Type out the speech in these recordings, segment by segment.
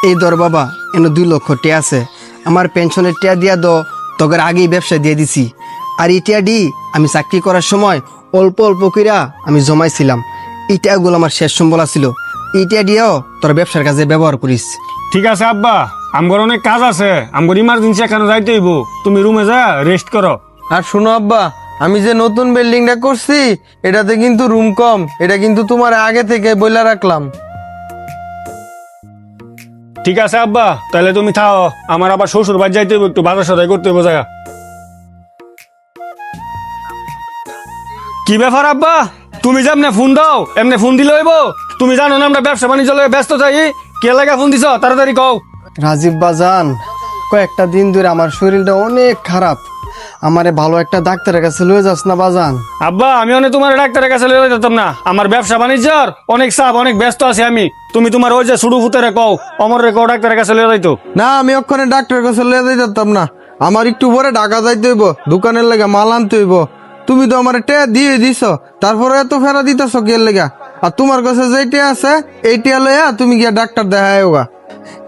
এই ধর বাবা, এনে 2 লক্ষ টিয়া আছে। আমার পেনশনের টিয়া দিয়া তোদের আগেই ব্যবসা দিয়ে দিছি। আর এই টিয়া ডি আমি চাকরি করার সময় অল্প অল্প কইরা আমি জমাইছিলাম। এই টিয়াগুলো আমার শেষ সম্বল ছিল। এই টিয়া দিয়েও তোর ব্যবসার কাজে ব্যবহার করিস। ঠিক আছে আব্বা, আমার অনেক কাজ আছে, আমার ইমার্জেন্সি এখানে যাইতে হইব। তুমি রুমে যা রেস্ট করো। আর শোনো আব্বা, আমি যে নতুন বিল্ডিংটা করছি এটাতে কিন্তু রুম কম, এটা কিন্তু তোমার আগে থেকে বইলা রাখলাম। ঠিক আছে আব্বা, তাহলে তুমি থাও, আমার আবার শ্বশুর বাড়ি যাইতে হইব, একটু বাজার সদাই করতে হইব জায়গা। কি ব্যাপার আব্বা, তুমি যে এমনি ফোন দাও, এমনি ফোন দিলে হইব? তুমি জানো না আমরা ব্যবসা বাণিজ্য লয়ে ব্যস্ত থাকি। কে লাগা ফোন দিছ, তাড়াতাড়ি কও। রাজীব বাজান, কয়েকটা দিন ধরে আমার শরীরটা অনেক খারাপ। আমারে ভালো একটা ডাক্তারের কাছে লয়ে যাস না বাজান? আব্বা, আমি অনেক তোমার ডাক্তারের কাছে লয়ে যেতাম না, আমার ব্যবসা বাণিজ্যর অনেক চাপ, অনেক ব্যস্ত আছি আমি। তুমি তোমার ওই যে শুরু ফুতেরে কও, অমর রে কও ডাক্তারের কাছে লয়ে যাইতো। না, আমি ওখানে ডাক্তারের কাছে লয়ে যাইতাম না, আমার একটু পরে ঢাকা যাইতে হইব, দোকানের লেগে মাল আনতে হইব। তুমি তো আমার টিয়া দিয়ে দিছ, তারপরে এত ফেরা দিতেছ কে লেগা? আর তোমার কাছে যে টিয়া আছে এই টিয়া লইয়া তুমি গিয়া ডাক্তার দেখায় হোগা।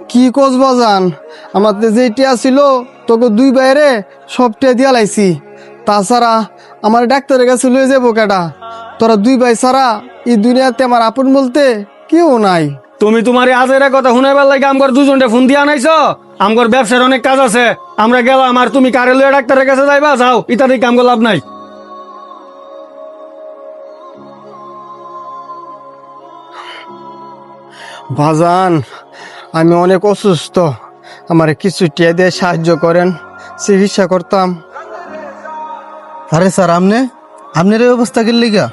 কি কোচ বাজান, আমার যে টিয়া ছিল তোকে 2 বাইরে সব টিয়া দিয়া লাইছি। তাছাড়া আমার ডাক্তারের কাছে লয়ে যাবো কেডা? তোরা 2 ভাই ছাড়া এই দুনিয়াতে আমার আপন বলতে কেউ নাই। তুমি তোমার এই আজের কথা শুনাইবার লাগে আমগর দুজনটা ফোন দিয়া আনাইছো। আমগর ব্যবসার অনেক কাজ আছে, আমরা গেলাম। আর তুমি কারে লইয়া ডাক্তারের কাছে যাইবা, যাও, ইত্যাদি কাম করে লাভ নাই। বাজান, আমি অনেক অসুস্থ, আমার কিছু টিয়া দিয়ে সাহায্য করেন, চিকিৎসা করতাম। আরে স্যার, আপনার এই অবস্থা কি লিগা?